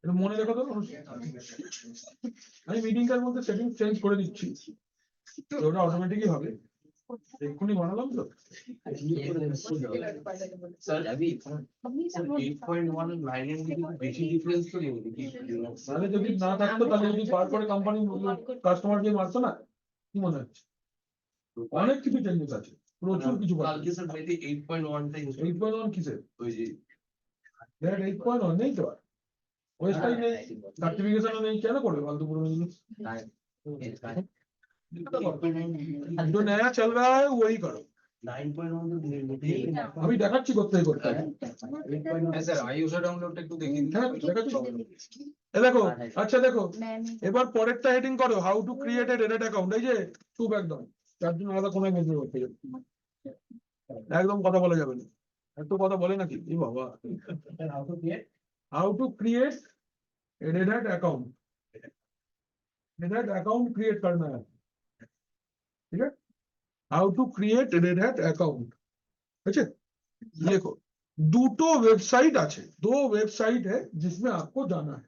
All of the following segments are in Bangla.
এটা মনে রেখো তো, আমি মিটিংটার মধ্যে সেটিং চেঞ্জ করে দিচ্ছি, ওটা অটোমেটিকই হবে। এক্ষুনি বানালাম তো। তাহলে যদি না থাকতো, তাহলে যদি তারপরে কোম্পানি কাস্টমার যে মারতো না, কি মনে হচ্ছে? অনেক কিছু চেঞ্জেস আছে, প্রচুর কিছু। 8.1 কিসের? ওই যে 8.1 নেই তো, ওয়েবসাইট নেই, সার্টিফিকেশনও নেই, কেন করবে ফালতু পুরো জিনিস? जो नया चल रहा है वही करो। 9.1 আমি দেখাচ্ছি করতে করতে। স্যার আইইউজার ডাউনলোডটা একটু দেখিয়ে দিন। হ্যাঁ দেখাচ্ছি। দেখো, আচ্ছা দেখো, এবার পরেরটা হেডিং করো, how to create a Red Hat account. এই যে চুপ একদম, তার জন্য আলাদা কোনো মেসেজ করতে যাবে, একদম কথা বলা যাবে না। এত কথা বলে নাকি এই বাবা। How to create Red Hat account. Red Hat account create करना है, ठीक है। How to create Red Hat account. अच्छा देखो, दूटो वेबसाइट আছে, दो वेबसाइट है जिसमें आपको जाना है।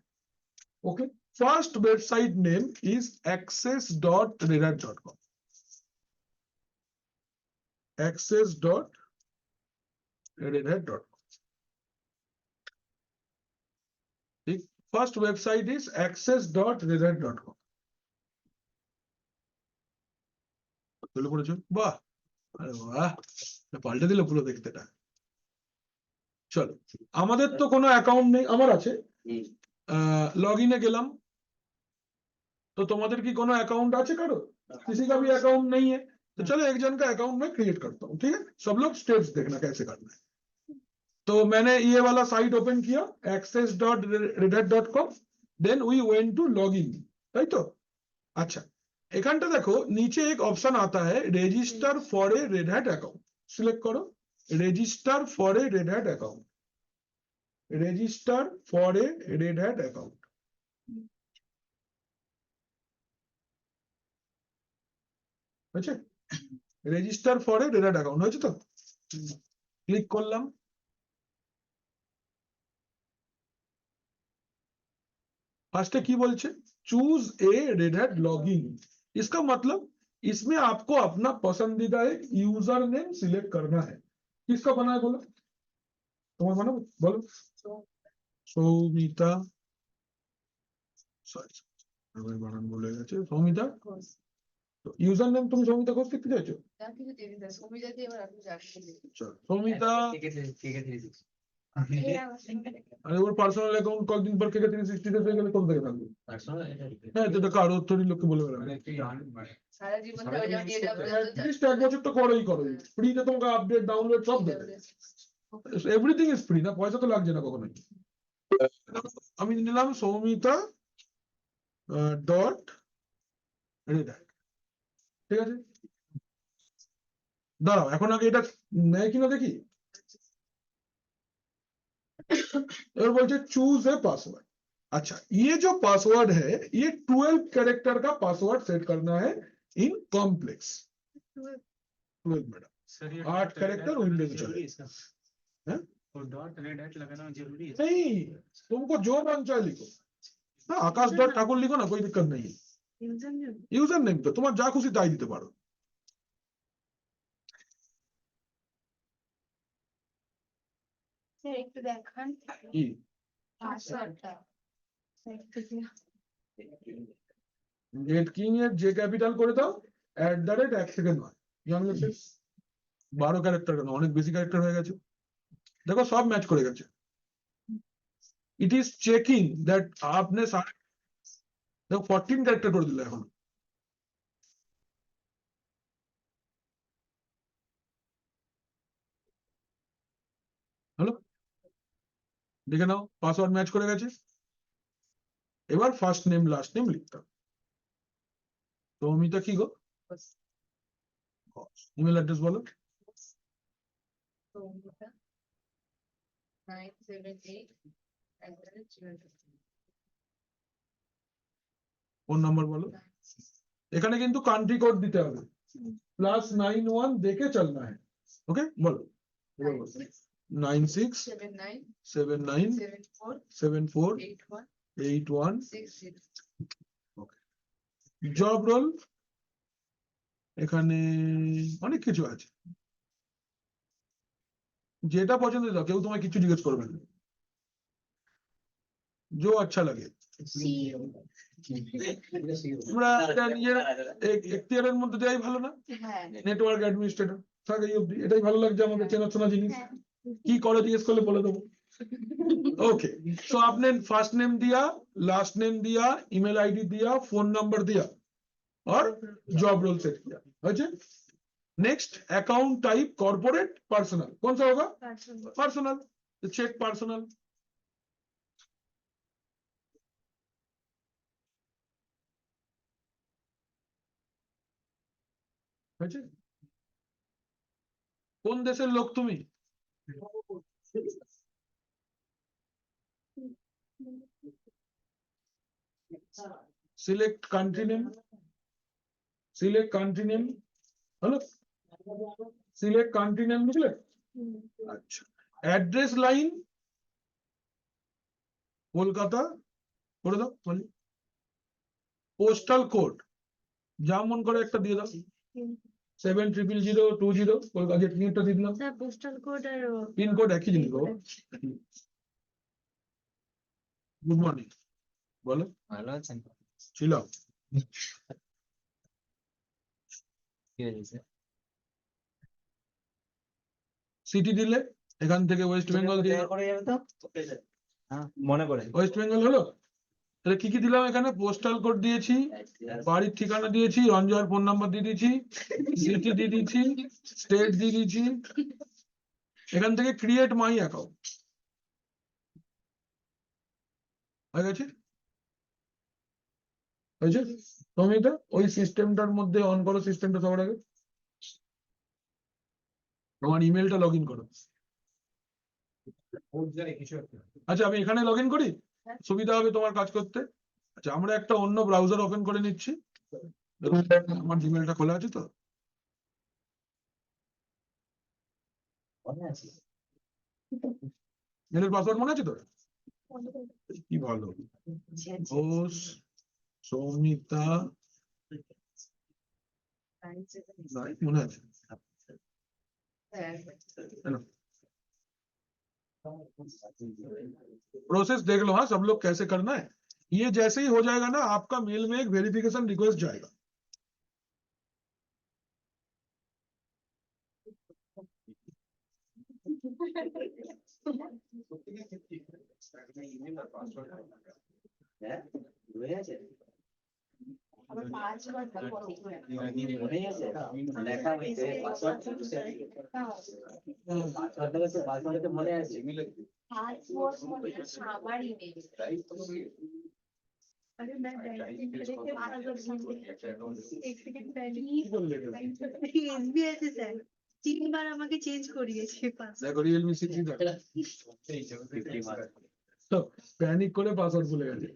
Okay, first website name is access.redhat.com। access.redhat.com। ठीक, फर्स्ट वेबसाइट इज access.redhat.com। চলে পড়েছো, বাহ, আরে বাহ, পাল্টে দিল পুরো দেখতেটা। চলো, আমাদের তো কোনো অ্যাকাউন্ট নেই, আমার আছে, लॉग इन গেলাম, तो তোমাদের কি কোনো অ্যাকাউंट আছে কারো? किसी का भी अकाउंट नहीं है, तो चलो एक जन का अकाउंट मैं क्रिएट करता हूँ, ठीक है। सब लोग स्टेप्स देखना कैसे करना है। तो मैंने ये वाला साइट ओपन किया, access.redhat.com, then we went to log in, তাই তো। আচ্ছা, এখানটা দেখো নিচে এক অপশন आता है register for a Red Hat account. Select করো register for a Red Hat account, register for a Red Hat account. হয়েছে, register for a Red Hat account হয়েছে তো। ক্লিক করলাম, फास्ट की बोलছে choose a Red Hat login. इसका मतलब इसमें आपको अपना पसंदीदा एक यूजर नेम सिलेक्ट करना है। किसका बना है बोलो, तुम्हारा बना, बोलो। সৌমিতা, সরি আমি বানান বলে গেছে, সৌমিতা। তো ইউজার নেম তুমি সৌমিতা ঘোষ লিখতে চাইছো? সৌমিতা, আরে ওর পার্সোনাল অ্যাকাউন্ট কয়েকদিন পর থেকে 360 ডেজ হয়ে গেলে কোন থেকে থাকবে? হ্যাঁ, তো দেখো আরো থোড়ি লোককে বলে বেড়াবে, লিস্ট এক বছর তো করোই করো, ফ্রিতে তোমাকে আপডেট ডাউনলোড সব দেবে, এভরিথিং ইজ ফ্রি, না পয়সা তো লাগছে না কখনোই। আমি নিলাম সৌমিতা ডট রেডহ্যাট, ঠিক আছে। দাঁড়াও, এখন আগে এটা নেয় কিনা দেখি। और बोलते चूज ए पासवर्ड। अच्छा, ये जो पासवर्ड है ये 12 कैरेक्टर का पासवर्ड सेट करना है in complex. 12 madam, 8 character Windows चले। डॉट रेड हैट लगाना जरूरी है? नहीं, तुमको जो मन चाहे लिखो, हाँ आकाश डॉट ठाकुर लिखो ना, कोई दिक्कत नहीं है। यूजर नेम तो तुम्हारा जा खुशी ताई দিতে পারো। একটু দেখান কি পাসওয়ার্ডটা। নেট কিং এর যে ক্যাপিটাল করে দাও, @1 সেকেন্ড হয়, জানলে 12 ক্যারেক্টার কেন, অনেক বেশি ক্যারেক্টার হয়ে গেছে। দেখো সব ম্যাচ করে গেছে। ইট ইজ চেকিং দ্যাট আপনি দেখো 14 ক্যারেক্টার করে দিল এখন। হ্যালো, দেখে নাও পাসওয়ার্ড ম্যাচ করে গেছে। এবার ফার্স্ট নেম লাস্ট নেম লিখতাম। সৌমিতা কি গো, ইমেল অ্যাড্রেস বলো। ফোন নাম্বার বলো। এখানে কিন্তু কান্ট্রি কোড দিতে হবে, +91 দেখে চলনা है। ওকে বলো, 96 79 79 74 74 81 81 60 জব রোল এখানে অনেক কিছু আছে, যেটা পছন্দ দাও, কেউ তোমায় কিছু জিজ্ঞেস করবে না, जो अच्छा लगे। আমরা নিজের এখতিয়ারের মধ্যে দেওয়াই ভালো না? হ্যাঁ নেটওয়ার্ক অ্যাডমিনিস্ট্রেটর থাকে এই অবধি, এটাই ভালো লাগছে আমাদের চেনাশোনা জিনিস। কি করো জিজ্ঞেস করলে বলে দেবো। ओके, तो आपने फर्स्ट नेम दिया, लास्ट नेम दिया, ईमेल आईडी दिया, फोन नंबर दिया और जॉब रोल सेट किया। अच्छा, next account type corporate personal, कौन सा होगा? पर्सनल, तो चेक पर्सनल। अच्छा, কোন দেশের লোক তুমি? Select country name, select country name হলো, সিলেক্ট কান্ট্রি নেম বুঝলে? আচ্ছা, অ্যাড্রেস লাইন কলকাতা করে দাও, পোস্টাল কোড যা মন করে একটা দিয়ে দাও, 700020 কলকাতা, পিনটা দিয়ে দিলাম, পোস্টাল কোড আর পিন কোড একই জিনিস বাবা। গুড মর্নিং, বলো। ভালো আছেন? ছিল কি হয়েছে? সিটি দিলে এখান থেকে ওয়েস্ট বেঙ্গল দিয়ে, করে যাবে তো? হ্যাঁ, মনে করে। ওয়েস্ট বেঙ্গল হলো। তাহলে কি কি দিলাম এখানে? পোস্টাল কোড দিয়েছি, বাড়ির ঠিকানা দিয়েছি, রঞ্জয়ের ফোন নাম্বার দিয়ে দিয়েছি, সিটি দিয়ে দিয়েছি, স্টেট দিয়ে দিয়েছি। এখান থেকে ক্রিয়েট মাই অ্যাকাউন্ট হয়ে গেছে, হয়েছে। তুমি এটা ওই সিস্টেমটার মধ্যে অন করো, সিস্টেমটা সবার আগে তোমার ইমেলটা লগ ইন করো। আচ্ছা, আমি এখানে লগ ইন করি, সুবিধা হবে তোমার কাজ করতে। আচ্ছা, আমরা একটা অন্য ব্রাউজার ওপেন করে নিচ্ছি, দেখুন আমার জিমেলটা খোলা আছে তো। মনে আছে? মেলের পাসওয়ার্ড মনে আছে তো? কি ভালো, ঘোষ সৌমিতা, মনে আছে? प्रोसेस देख लो, हाँ सब लोग कैसे करना है। ये जैसे ही हो जाएगा ना, आपका मेल में एक वेरिफिकेशन रिक्वेस्ट जाएगा। মনে আছে? লেখা হয়েছে পাসওয়ার্ড, পাসওয়ার্ড মনে আছে? আমার ইমেল তিনবার আমাকে চেঞ্জ করিয়েছে দেখো রিয়েলমি 6 তো প্যানিক করে পাসওয়ার্ড ভুলে গেছে,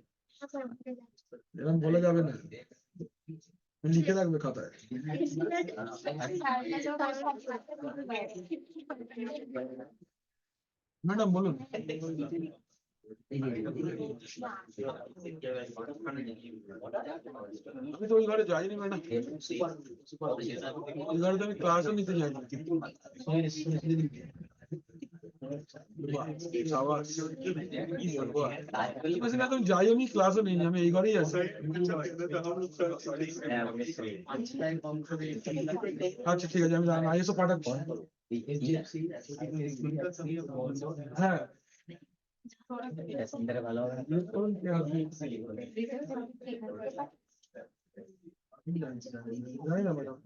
এরকম বলে যাবে না, লিখে রাখবে খাতায়। ম্যাডাম বলুন। আমি তো ওই ঘরে যাইনি ম্যাডাম, ওই ঘরে তো আমি ক্লাসও নিতে যাইনি। তুমি যাই, আমি ক্লাসও নিইনি, আমি এই ঘরেই আছি। আচ্ছা ঠিক আছে, আমি আইএসও পাঠাচ্ছি। হ্যাঁ ভালো হবে। জানি না ম্যাডাম,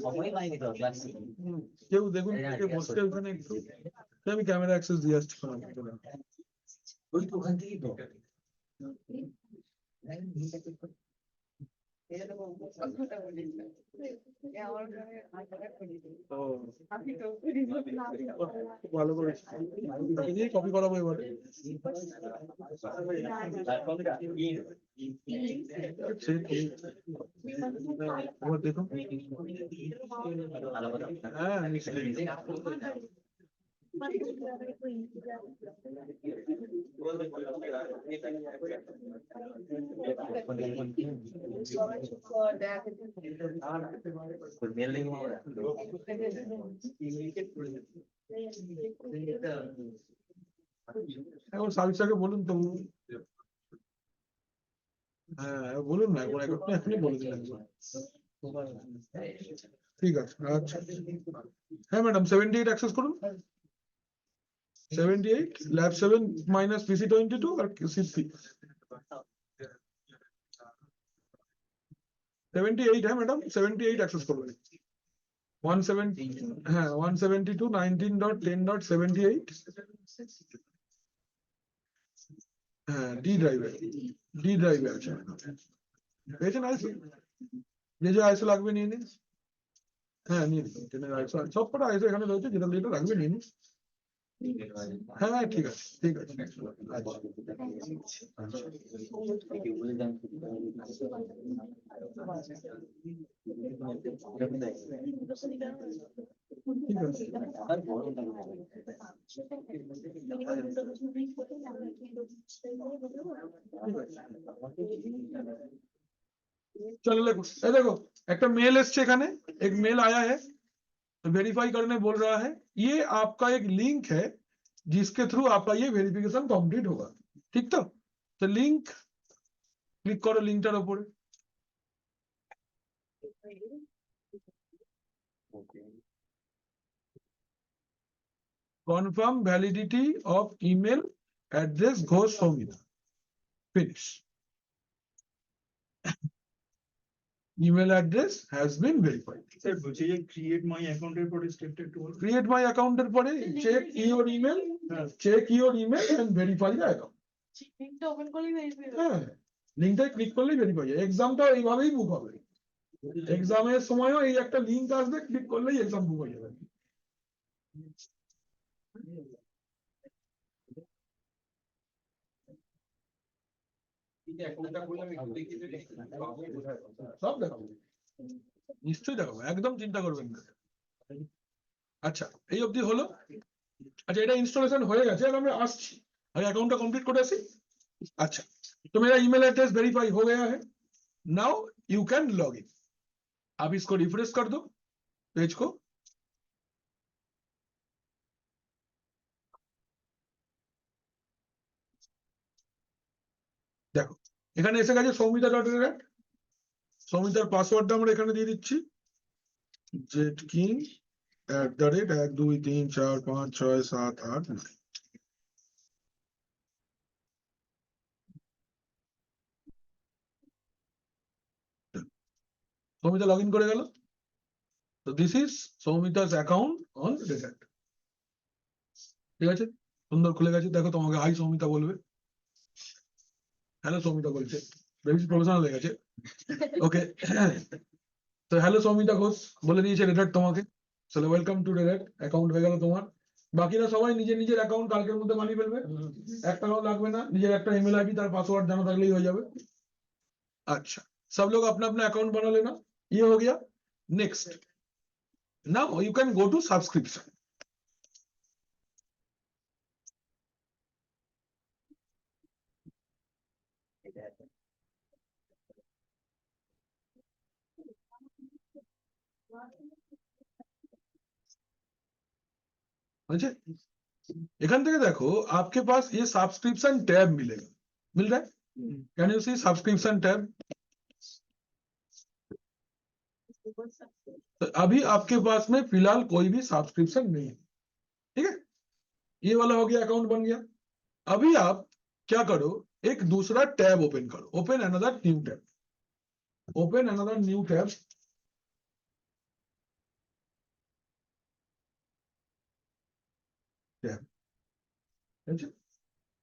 সময় পাইনি তো ক্লাস। কেউ দেখুন বসতে ওখানে একটু, আমি ক্যামেরা অ্যাক্সেস দিয়ে আসছি। ওই তো ওখান থেকেই তো। ভালো করে কপি করাবো এবার। এবার দেখো, হ্যাঁ নিশ্চয়ই। এখন সাবিসাকে বলুন তো, হ্যাঁ বলুন না, একবার এখনই বলে দিলেন। ঠিক আছে, আচ্ছা হ্যাঁ ম্যাডাম 78 অ্যাক্সেস করুন। 78 ল্যাব 7 মাইনাস পিসি 22 আর সিসি 78, হ্যাঁ ম্যাডাম 78 অ্যাক্সেস করবেন। 170, হ্যাঁ 172 19.10.78, হ্যাঁ ডি ড্রাইভে আছে। পেয়েছেন আইসো? যে আইসো লাগবে নিয়ে নিন। হ্যাঁ নিয়ে নিন, আইসো সব কটা আইসো এখানে রয়েছে, যেটা যেটা লাগবে নিয়ে নিন। হ্যাঁ ঠিক আছে, ঠিক আছে। चलो देखो, ये देखो एक मेल एसছে এখানে, एक मेल आया है, वेरीफाई करने बोल रहा है। ये आपका एक लिंक है जिसके थ्रू आपका ये वेरिफिकेशन कंप्लीट होगा, ठीक तो लिंक क्लिक करो, लिंकটার উপরে confirm validity of email address Ghosh Soumita, finish. Email address has been verified. Sir বলছি যে ক্রিয়েট মাই অ্যাকাউন্টের পরে স্টেপটা একটু বলুন। Create my account এর পরে check your email, check your email and verify the account. লিংকটা ওপেন করলেই ভেরিফাই হবে। হ্যাঁ লিংকটায় ক্লিক করলেই ভেরিফাই হয়। এক্সামটা এইভাবেই বুক হবে, এক্সামের সময়ও এই একটা লিংক আসবে, ক্লিক করলেই এক্সাম বুক হয়ে যাবে। সব দেখাবো, নিশ্চয়ই দেখাবো, একদম চিন্তা করবেন না। আচ্ছা এই অবধি হলো। अच्छा এটা इंस्टॉलेशन হয়ে গেছে, আর আমরা আসছি আগে অ্যাকাউন্টটা কমপ্লিট করে আসি। अच्छा तो मेरा ईमेल एड्रेस वेरीफाई हो गया है, now you can log in. आप इसको रिफ्रेश कर दो पेज को, দেখো এখানে এসে গেছে সৌমিতা.net। সৌমিতার পাসওয়ার্ডটা আমরা এখানে দিয়ে দিচ্ছি, jetking@123456789। সৌমিতা লগ ইন করে গেল। তো this is Soumita's account on Red Hat, ঠিক আছে সুন্দর খুলে গেছে। দেখো তোমাকে হাই সৌমিতা বলবে, হ্যালো সৌমিতা বলছে, বেশি প্রফেশনাল হয়ে গেছে। ওকে তো হ্যালো সৌমিতা ঘোষ বলে দিয়েছে রেডহ্যাট তোমাকে, চলো ওয়েলকাম টু রেডহ্যাট, অ্যাকাউন্ট হয়ে গেল তোমার। বাকিরা সবাই নিজের নিজের অ্যাকাউন্ট কালকের মধ্যে বানিয়ে ফেলবে, একটাও লাগবে না, নিজের একটা ইমেল আইডি তার পাসওয়ার্ড জানা থাকলেই হয়ে যাবে। अच्छा सब लोग अपना अपना अकाउंट बना लेना, ये हो गया। Next now you can go to subscription. अच्छा एखान থেকে देखो आपके पास ये सब्सक्रिप्शन टैब मिलेगा, मिल रहा है, can you see subscription tab. तो अभी आपके पास में फिलहाल कोई भी सब्सक्रिप्शन नहीं है, ठीक है, ये वाला हो गया, अकाउंट बन गया। अभी आप क्या करो, एक दूसरा टैब ओपन करो, open another new tab, open another new tab.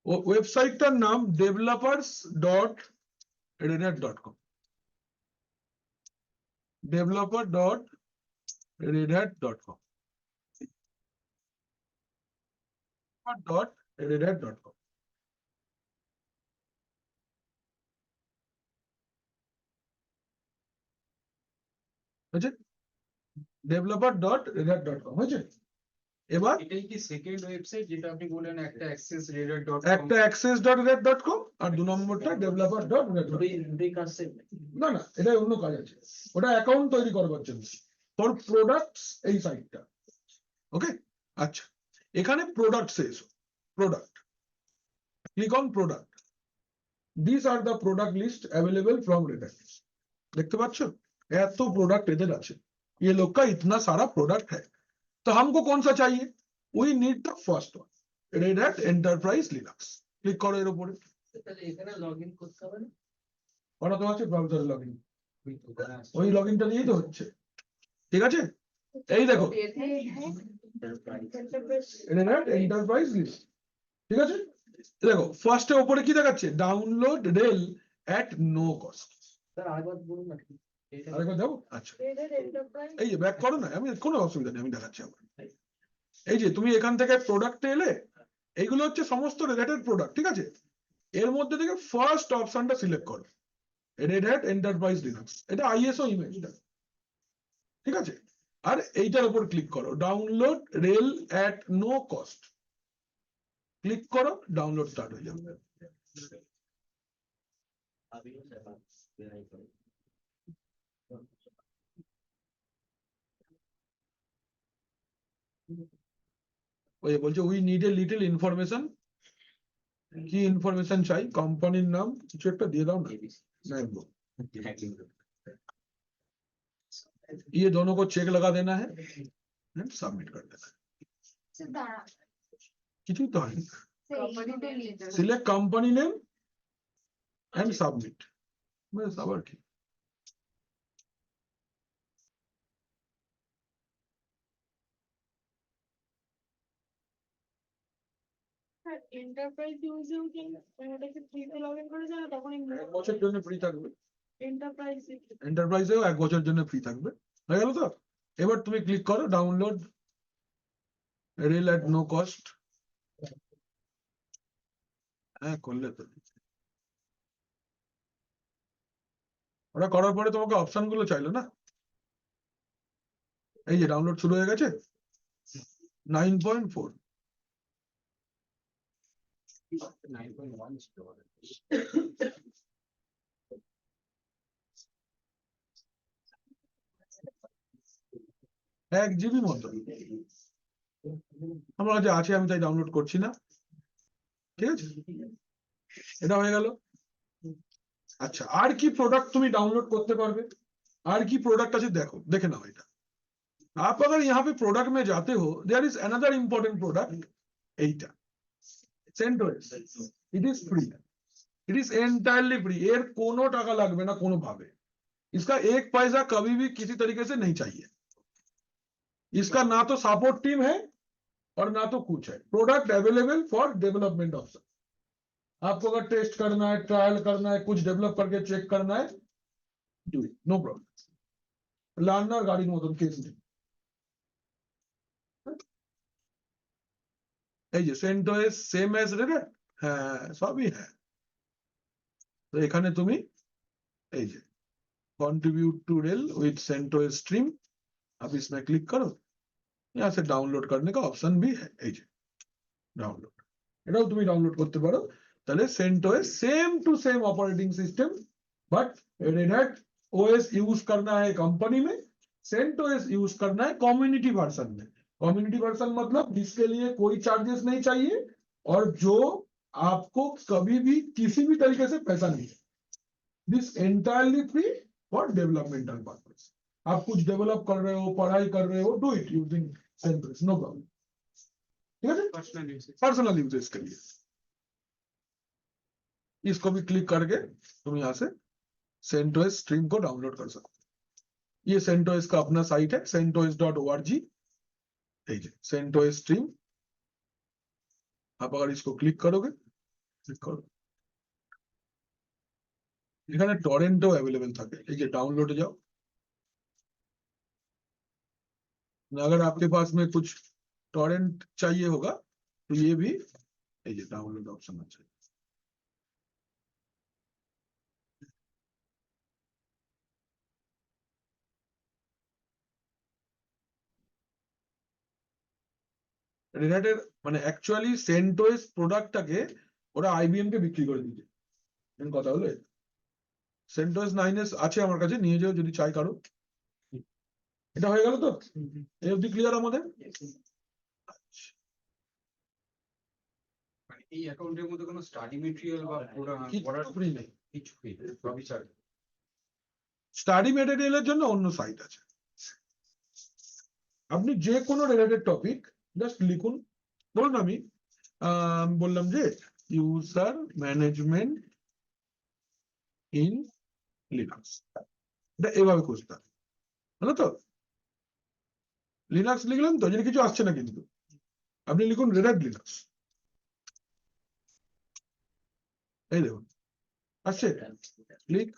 ওয়েবসাইটটার নাম developers.redhat.com। developer.redhat.com .redhat.com হয়েছে developer.redhat.com হয়েছে এবার এটাই কি সেকেন্ড ওয়েবসাইট যেটা আপনি বললেন একটা accessredhat.com একটা access.redhat.com আর 2 নম্বরটা developer.redhat.com দুই কাজ same। না না এটা অন্য কাজ আছে ওটা অ্যাকাউন্ট তৈরি করবার জন্য ফর প্রোডাক্টস এই সাইটটা ওকে আচ্ছা এখানে প্রোডাক্টস এসো product click on product this are the product list available from Red Hat দেখতে পাচ্ছ এত প্রোডাক্ট এদের আছে ये लोग का इतना सारा प्रोडक्ट है तो हमको कौन सा चाहिए we need the first one Red Hat Enterprise Linux click करो এর উপরে তাহলে এখানে লগইন করতে হবে না? ওটা তো আছে ব্রাউজারে লগইন ওই লগইনটা দিয়েই তো হচ্ছে ঠিক আছে এই দেখো রেড হ্যাট এন্টারপ্রাইজ লিস্ট ঠিক আছে দেখো ফার্স্টে উপরে কি দেখাচ্ছে ডাউনলোড রেল এট নো কস্ট স্যার আরেকবার বলুন না কি? এটা আরেকবার যাবো আচ্ছা এই যে ব্যাক করো না আমি কোনো অসুবিধা নেই আমি দেখাচ্ছি আবার এই যে তুমি এখান থেকে প্রোডাক্টে এলে এইগুলো হচ্ছে সমস্ত রিলেটেড প্রোডাক্ট ঠিক আছে এর মধ্যে থেকে ফার্স্ট অপশনটা সিলেক্ট করো রেড হ্যাট এন্টারপ্রাইজ লিনাক্স এটা আইএসও ইমেজটা ঠিক আছে আর এইটার উপর ক্লিক করো ডাউনলোড রেল এট নো কস্ট ক্লিক করো ডাউনলোড স্টার্ট হয়ে যাবে আমিও স্যার বেরাই করি। ওই বলছে we need a little information কি ইনফরমেশন চাই কোম্পানির নাম কিছু একটা দিয়ে দাও না না একদম ये दोनों को चेक लगा देना है एंड सबमिट कर देना है কিছু তো হয় select company name and submit ব্যাস আবার কি এন্টারপ্রাইজ ইউজেও কি ওটাকে ফ্রিতে লগইন করে যায় তখন এক বছর জন্য ফ্রি থাকবে এন্টারপ্রাইজ এন্টারপ্রাইজেও এক বছর জন্য ফ্রি থাকবে হয়ে গেল তো এবার তুমি ক্লিক করো ডাউনলোড রেল এট নো কস্ট হ্যাঁ করলে তো ওটা করার পরে তোমাকে অপশন গুলো চাইলো না এই যে ডাউনলোড শুরু হয়ে গেছে 9.4 9.1 ছিল এক জিবি মতো আমার কাছে আছে আমি তাই ডাউনলোড করছি না ঠিক আছে এটা হয়ে গেল আচ্ছা আর কি প্রোডাক্ট তুমি ডাউনলোড করতে পারবে আর কি प्रोडक्ट আছে দেখো দেখে নাও এটা आप अगर यहाँ पे प्रोडक्ट में जाते हो there is another important product এইটা CentOS it is free it is entirely free এর কোনো টাকা লাগবে না কোনো ভাবে इसका एक पैसा कभी भी किसी तरीके से नहीं चाहिए इसका ना तो सपोर्ट टीम है और ना तो कुछ है product available for development option आपको अगर टेस्ट करना है ट्रायल करना है कुछ डेवलप करके चेक करना है do it no problem learner गाड़ी मतलब केस नहीं এই যে CentOS সেম অ্যাজ রেড হ্যাঁ সবই হ্যাঁ তো এখানে তুমি এই যে कंट्रीब्यूट टू रेल विद CentOS स्ट्रीम अब इसमें क्लिक करो यहाँ से डाउनलोड करने का ऑप्शन भी है এই যে डाउनलोड এটাও তুমি ডাউনলোড করতে পারো তাহলে CentOS same to same operating system but Red Hat OS use करना है कंपनी में CentOS यूज करना है कम्युनिटी वर्जन में कम्युनिटी वर्जन मतलब जिसके लिए कोई चार्जेस नहीं चाहिए और जो आपको कभी भी किसी भी तरीके से पैसा नहीं है this entirely free for developmental purpose आप कुछ डेवलप कर रहे हो पढ़ाई कर रहे हो do it using CentOS no problem ठीक है पर्सनल यूजेस के लिए इसको भी क्लिक करके तुम यहाँ से CentOS स्ट्रीम को डाउनलोड कर सकते हो ये CentOS का अपना साइट है centos.org CentOS स्ट्रीम आप अगर इसको क्लिक करोगे क्लिक करो এখানে টরেন্টও अवेलेबल থাকে এই যে ডাউনলোডে যাও अगर आपके पास में कुछ टॉरेंट चाहिए होगा तो ये भी डाउनलोड ऑप्शन अच्छा है। রেডহ্যাটের মানে অ্যাকচুয়ালি সেন্টোস প্রোডাক্টটাকে ওরা আইবিএম কে বিক্রি করে দিয়েছে। মেন কথা হলো সেন্টোস 9s আছে আমার কাছে, নিয়ে যাও যদি চাই কারো। এটা হয়ে গেল তো, এই অবধি ক্লিয়ার আমাদের? মানে এই অ্যাকাউন্টের মধ্যে কোনো স্টাডি মেটেরিয়াল বা পড়ার ফ্রি নেই। কিছু ফ্রি সবই চার্জ। স্টাডি মেটেরিয়ালের জন্য অন্য সাইট আছে। আপনি যে কোনো রিলেটেড টপিক জাস্ট লিখুন। ধরুন আমি বললাম যে ইউজার ম্যানেজমেন্ট ইন লিনাক্স, এটা এভাবে খুঁজতে হবে, হলো তো? লিনাক্স লিখলেন তো, যদি কিছু আসছে না কিন্তু আপনি লিখুন রেড লিনাক্স, এই দেখুন আসছে, ক্লিক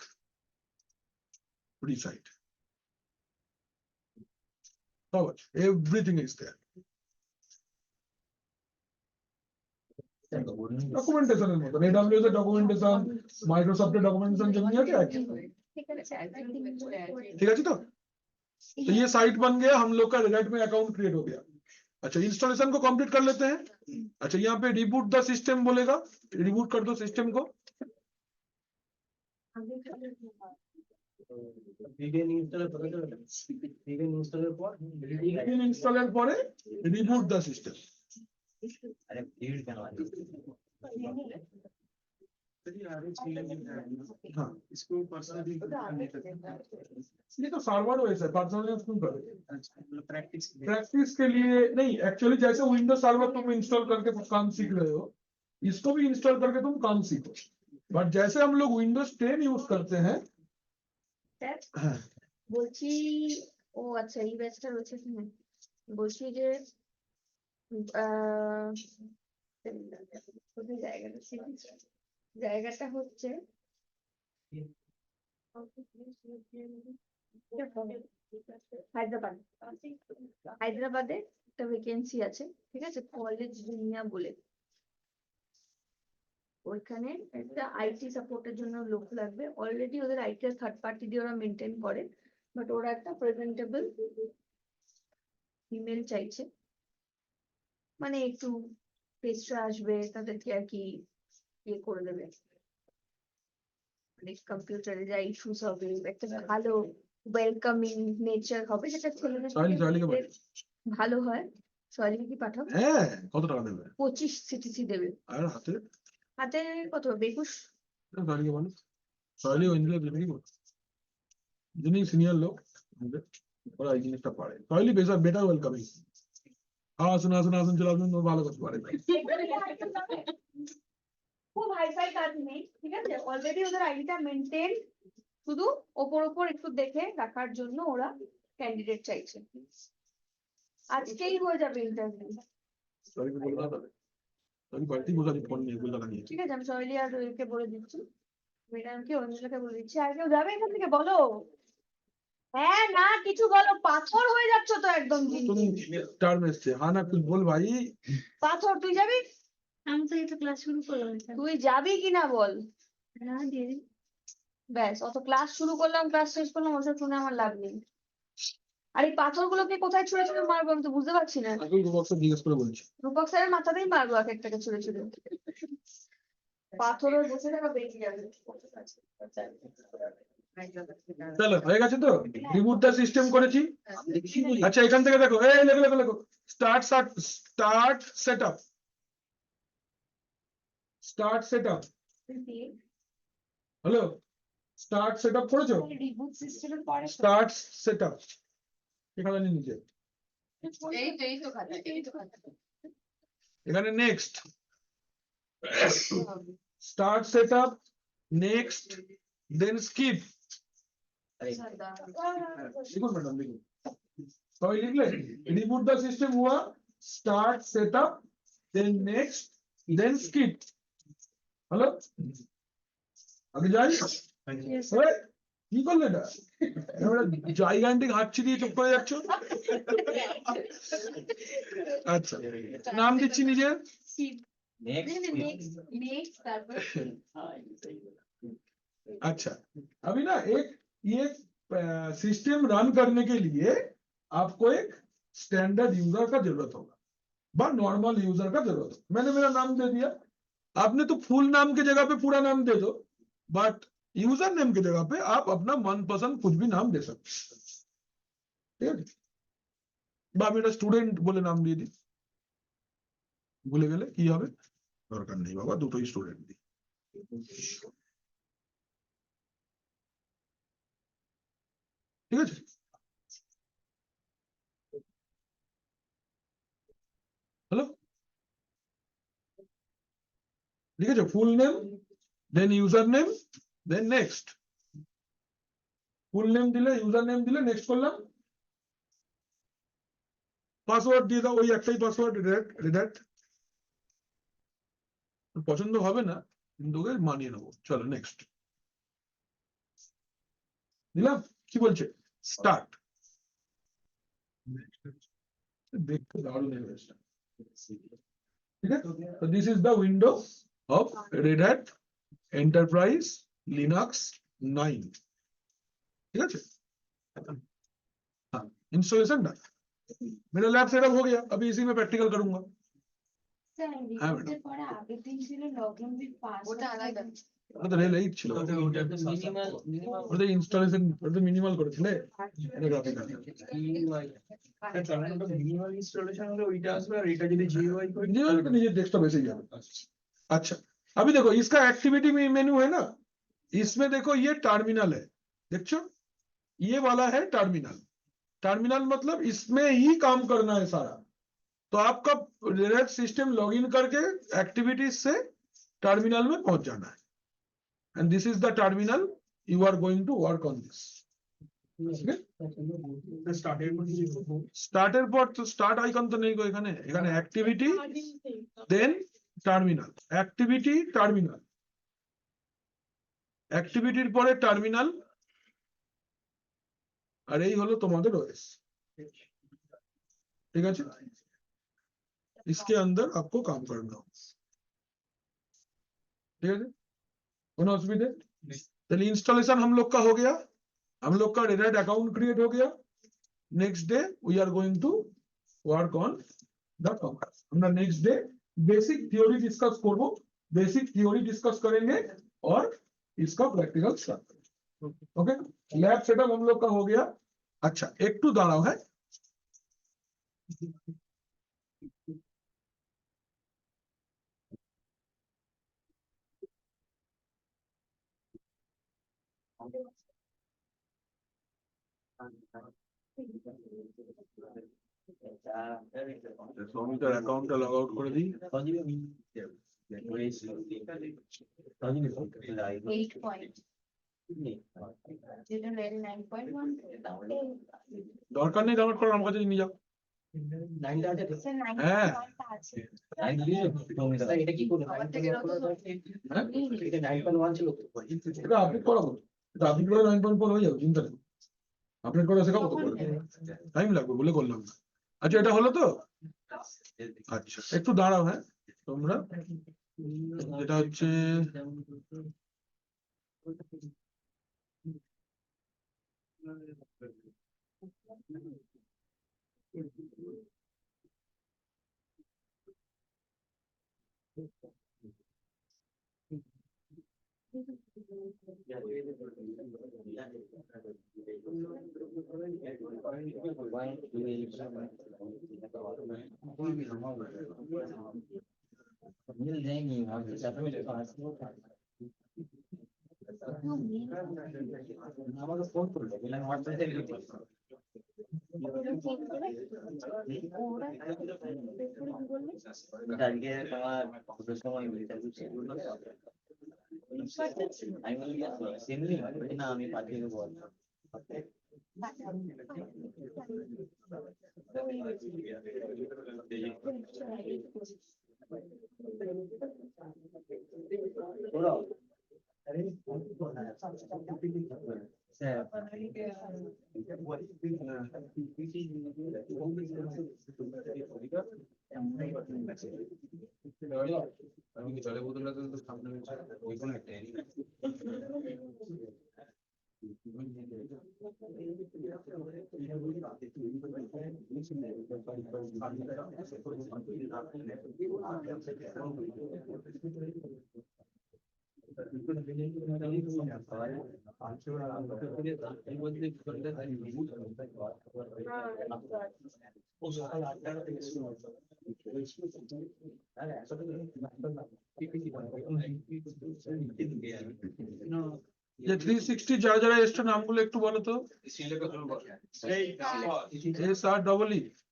রিসাইট, সব আছে, এভরিথিং ইজ দেয়ার। ডকুমেন্টেশনের মতন AWS এর ডকুমেন্টেশন, মাইক্রোসফটের ডকুমেন্টেশন যেমনি আছে একই। ठीक है जी? तो ये साइट बन गया, हम लोग का रेड में अकाउंट क्रिएट हो गया। अच्छा, इंस्टॉलेशन को कंप्लीट कर लेते हैं। अच्छा, यहाँ पे रिबूट द सिस्टम बोलेगा, रिबूट कर दो सिस्टम को। ভিগেন ইনস্টলের পরে ভিগেন ইনস্টলের পর इंस्टॉलर पड़े रिबूट द सिस्टम। আরে ভিড় কেন আছে? हाँ, इसको पर्सनली ये तो सर्वर वैसे पर्सनली क्यों करें? प्रैक्टिस प्रैक्टिस के लिए नहीं, एक्चुअली जैसे विंडोज सर्वर तुम इंस्टॉल करके कुछ काम सीख रहे हो, इसको भी इंस्टॉल करके तुम काम सीखो। बट जैसे हम लोग विंडोज 10 यूज करते हैं, हाँ, বলছি ও আচ্ছা এই ব্যাচটা রয়েছে কিনা বলছি যে আহ, কোথায় জায়গাটা ছিল? জায়গাটা হচ্ছে হায়দ্রাবাদ। হায়দ্রাবাদে একটা ভ্যাকেন্সি আছে, ঠিক আছে, কলেজ দুনিয়া বলে। ওইখানে একটা আইটি সাপোর্টের জন্য লোক লাগবে। অলরেডি ওদের আইটি আর থার্ড পার্টি দিয়ে ওরা মেনটেন করে, বাট ওরা একটা প্রেজেন্টেবল ইমেল চাইছে, মানে একটু পেস্টরা আসবে, তাদেরকে আর কি ইয়ে করে দেবে, মানে কম্পিউটারে যা ইস্যুস হবে, একটা ভালো ওয়েলকামিং নেচার হবে, যেটা ছেলেদের সয়লি থেকে কে মেয়েদের ভালো হয়। সয়লিকে কি পাঠাও? হ্যাঁ, কত টাকা দেবে? 25 সিটিসি দেবে। আর হাতে হাতে কত? 22। সয়লিকে বলো, সয়লি ইন্ডিয়া যিনি সিনিয়র লোক আমাদের, ওরা এই জিনিসটা পারে। সয়লি বেটার ওয়েলকামিং। আসুন আসুন আসুন, চলে আসুন, ও ভালো করতে পারে। খুব হাইফাই কাজ নেই, ঠিক আছে, অলরেডি ওদের আইডিটা মেনটেন, শুধু ওপর একটু দেখে রাখার জন্য ওরা ক্যান্ডিডেট চাইছে। আজকেই হয়ে যাবে ইন্টারভিউ, সয়লিকে বলে দাও তাহলে। সয়লি বাড়িতে বসে আছে, ফোন নিয়ে বলে নিয়ে। ঠিক আছে? আমি সয়লি আর ওকে বলে দিচ্ছি, ম্যাডামকে, অঞ্জলাকে বলে দিচ্ছি। আর কেউ যাবে এখান থেকে? বলো হ্যাঁ না কিছু বলো। পাথর হয়ে যাচ্ছ তো একদম কিন্তু। তুমি টার্ম এসছে, হ্যাঁ না তুই বল ভাই। পাথর, তুই যাবি? আমি তো এই তো ক্লাস শুরু করলাম। তুই যাবি কিনা বল। না দিয়ে দিন। ব্যাস, অত ক্লাস শুরু করলাম, ক্লাস শেষ করলাম, ওসব শুনে আমার লাভ নেই। আর এই পাথরগুলোকে কোথায় ছুঁড়ে ছুঁড়ে মারবো আমি তো বুঝতে পারছি না। এখন রূপককে জিজ্ঞেস করে বলছি। রূপক স্যারের মাথাতেই মারবো এক একটাকে ছুঁড়ে ছুঁড়ে। পাথরও বসে থাকা বেরিয়ে যাবে। চলো, হয়ে গেছে তো? রিবুট দ্য সিস্টেম করেছি। আচ্ছা, এখান থেকে দেখো, এই লেখো লেখো লেখো, start setup. Start setup hello, start setup করেছো? রিবুট সিস্টেমের পরে স্টার্ট সেটআপ এখানে নিচে, এই তো খাতা, এই তো খাতা। এখানে next, start setup, next, then skip. लिखो मैडम, लिखो सॉरी, लिख ले। रिबूट द सिस्टम हुआ, start setup, then next, then skip. Hello, आगे जाए। কি করলে এটা জাইগান্টিক হাঁচি দিয়ে চুপ করে যাচ্ছ। আচ্ছা নাম দিচ্ছি নিজে। अच्छा अभी ना एक ये सिस्टम रन करने के लिए आपको एक स्टैंडर्ड यूजर का जरूरत होगा बा नॉर्मल यूजर का जरूरत होगा। मैंने मेरा नाम दे दिया, आपने तो फुल नाम की जगह पे पूरा नाम दे दो, बट यूजर नेम की जगह पे आप अपना मनपसंद कुछ भी नाम दे सकते हैं। ठीक है, বা আমি এটা স্টুডেন্ট বলে নাম দিয়ে দিই, ভুলে গেলে কি হবে, দরকার নেই বাবা, দুটোই স্টুডেন্ট দিই। ঠিক আছে, হ্যালো, ঠিক আছে, full name then user name then next. Full name দিলে, ইউজার নেম দিলে, নেক্সট করলাম, পাসওয়ার্ড দিয়ে দাও, ওই একটাই পাসওয়ার্ড, রিডাক্ট। পছন্দ হবে না কিন্তু ওকে মানিয়ে নেবো, চলো নেক্সট দিলাম। কি বলছে, স্টার্ট। দেখতে দারুণ হয়েছে। ঠিক আছে, so this is the window of Red Hat Enterprise Linux 9। ठीक है, हाँ इंस्टॉलेशन डन, मेरा लैब सेटअप हो गया, अभी इसी में प्रैक्टिकल करूंगा। हाँ मैडम, ওটা রেল 8 ছিল, ওটা ইনস্টলেশন, ওটা মিনিমাল করেছিলে, এটা গ্রাফিক্যাল। মিনিমাল ইনস্টলেশন হলে ওইটা আসবে, আর এটা যদি জিইউআই করে मिनिमल तो नीचे डेस्कटॉप ऐसे ही है। अच्छा अभी देखो इसका एक्टिविटी मेन्यू है ना, इसमें देखो ये टर्मिनल है, देखो ये वाला है टर्मिनल। टर्मिनल मतलब इसमें ही काम करना है सारा, तो आपका रेड सिस्टम लॉगिन करके एक्टिविटीज से टर्मिनल में पहुंच जाना है, and this is the terminal, you are going to work on this. স্টার্টের পর তো স্টার্ট আইকন তো নেই গো এখানে, এখানে activity then terminal, activity terminal, অ্যাক্টিভিটির পরে টার্মিনাল, আর এই হলো তোমাদের ওএস। ঠিক আছে, इसके अंदर आपको काम करना हो। ठीक है, कोई असुविधा? चलिए इंस्टॉलेशन हम लोग का हो गया, हम लोग का रेड हैट अकाउंट क्रिएट हो गया। Next day we are going to work on the compiler. আমরা next day basic theory discuss করব, बेसिक थ्योरी डिस्कस करेंगे और इसका प्रैक्टिकल स्टार्ट करेंगे। ओके, लैब सेटअप हम लोग का हो गया। अच्छा একটু দাঁড়াও, है সমিতার অ্যাকাউন্টটা লগ আউট করে দিই। 8 পয়েন্ট, যেটা 9.1 দরকার নেই ডাউনলোড করার, আমার কাছে নিয়ে যাও। 9টা আছে তো? স্যার 9 হ্যাঁ। আছে। 9 দিয়ে স্যার এটা কি করবে? আমার থেকে এটা 9.1 ছিল তো। এটা আপডেট করাবো, এটা আপডেট করে 9.4 হয়ে যাবে, চিন্তা নেই। আপডেট করা শেখাবো তো, টাইম লাগবে বলে করলাম না। আচ্ছা এটা হলো তো, আচ্ছা একটু দাঁড়াও, হ্যাঁ তোমরা, এটা হচ্ছে मिल जाएंगे वहां पे আমাকে ফোন করলো, বললাম হোয়াটসঅ্যাপে লিখে দিই। আজকে তোমার কত সময় ইন্টারভিউ ছিল? আমি বললাম সেমনি না, আমি পাঠিয়ে দেবো। আমি কি জলে বোতল রাখতে তো সামনে ওই কোনো একটা যে 360 যারা যারা এসছে নামগুলো একটু বলো তো। সিলেক্ট শুরু কর SREE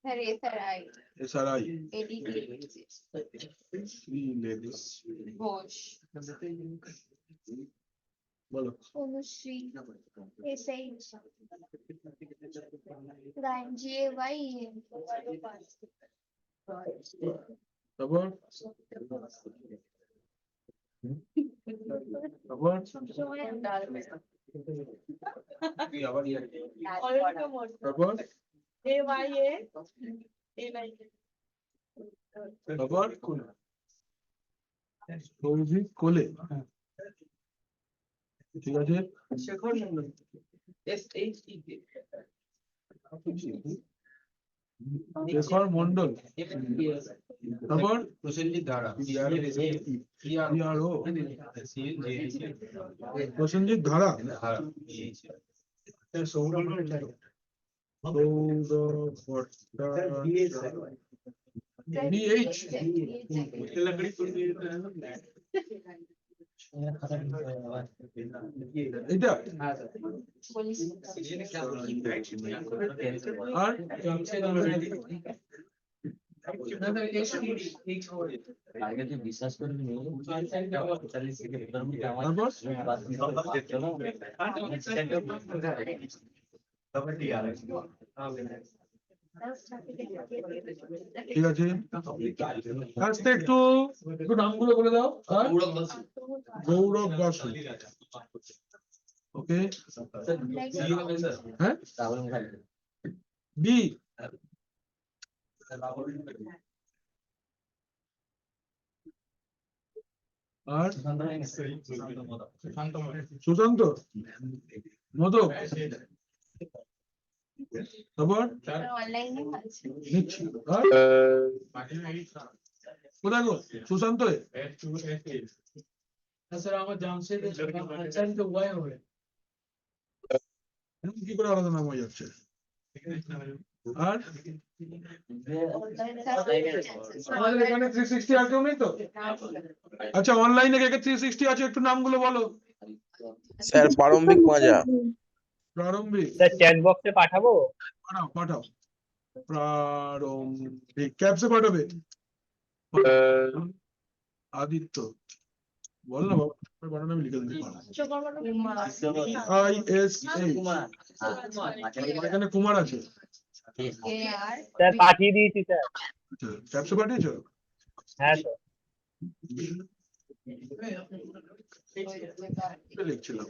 sir SRI SRI এডিটি ladies Ghosh বলো। অনুশ্রী এসএইচ রাইন জিএওয়াই তারপর তারপর তুই আবার ইয়ে তারপর তারপর সৌভিক কোলে, ঠিক আছে। শেখর মন্ডল শেখর মন্ডল, তারপর প্রসেনজিৎ ধারা PRO প্রসেনজিৎ ধারা, সৌরভ BH এটা আর বিশ্বাস করে ঠিক আছে। আজকে একটু একটু নামগুলো বলে দাও। গৌরব বাসু, ওকে। হ্যাঁ বি আর সুশান্ত মদক, তারপর নিচ্ছি আর কোথায় গো সুশান্ত স্যার আমার জামশেদ তো ওয়াই হবে কি করে আলাদা নাম হয়ে যাচ্ছে। আর আমাদের এখানে 360 আর কেউ নেই তো? আচ্ছা অনলাইনে কে কে 360 আছে একটু নামগুলো বলো। স্যার প্রারম্ভিক মাজা। প্রারম্ভিক স্যার চ্যাট বক্সে পাঠাবো? পাঠাও পাঠাও। প্রারম্ভিক ক্যাপসে পাঠাবে। আদিত্য বল না বাবা, বানানো আমি লিখে দিচ্ছি। এখানে কুমার আছে। স্যার পাঠিয়ে দিয়েছি স্যার। ক্যাপসে পাঠিয়েছো? হ্যাঁ স্যার। লিখছিলাম।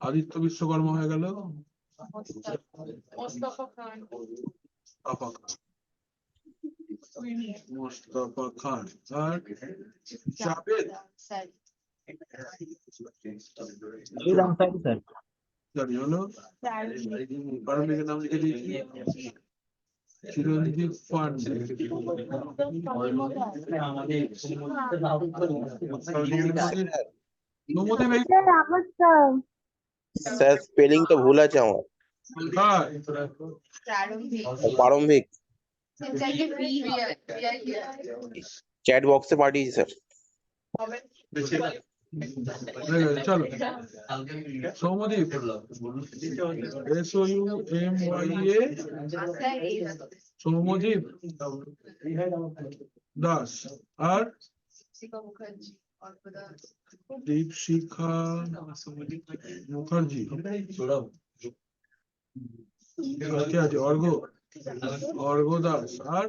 আদিত্য বিশ্বকর্মা হয়ে গেল। মোস্তফা খান, মোস্তফা খান আর জাভেদ। জানি হলো প্রারম্ভিকের নাম লিখে দিয়েছি। চিরঞ্জিত পান্ডে, স্যার স্পেলিংটা ভুল আছে আমার। প্রারম্ভিক চ্যাট বক্সে পাঠিয়েছি স্যার। চলো সৌমদীপ, SOUMYA সৌমদীপ দাস আর দীপশিখা মুখার্জি। কে আছে? অর্ঘ দাস আর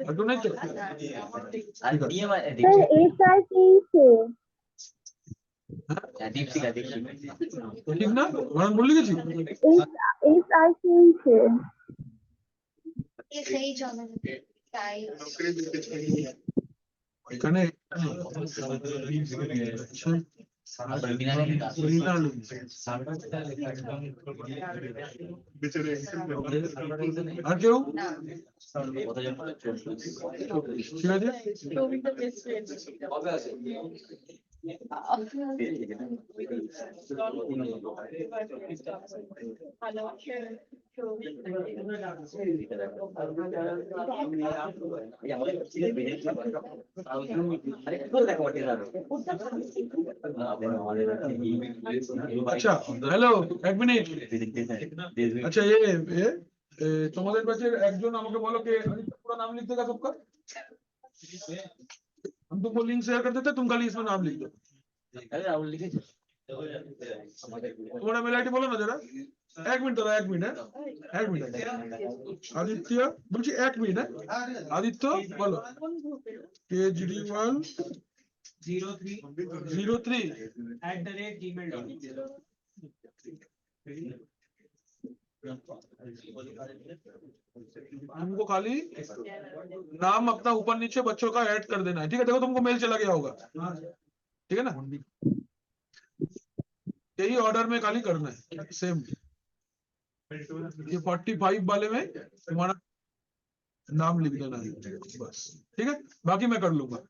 একটু নেই তো? ঠিক না বানান ভুল লিখেছি? সেই জন্য তাই এখানে আর কেউ ঠিক আছে আচ্ছা হ্যালো এক মিনিট अच्छा ये তোমাদের ব্যাচের একজন আমাকে বলো কে पूरा नाम लिख देगा सबका हम तुमको लिंक शेयर कर देते तुम खाली इसमें नाम लिख दो तुम्हारा मेल आईडी बोलो ना जरा एक मिनट दादा एक मिनट एक मिनट आदित्य বলছি এক মিনিট आदित्य बोलो केजरीवाल 03 @gmail.com तुमको खाली नाम अपना ऊपर नीचे बच्चों का ऐड कर देना है ठीक है देखो तुमको मेल चला गया होगा ठीक है ना यही ऑर्डर में खाली करना है सेम ये 45 वाले में तुम्हारा नाम लिख देना है बस ठीक है बाकी मैं कर लूंगा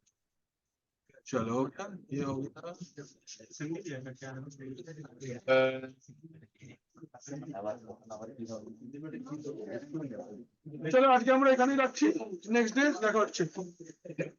चलो हो गया ये हो गया চলো আজকে আমরা এখানেই রাখছি নেক্সট ডে দেখা হচ্ছে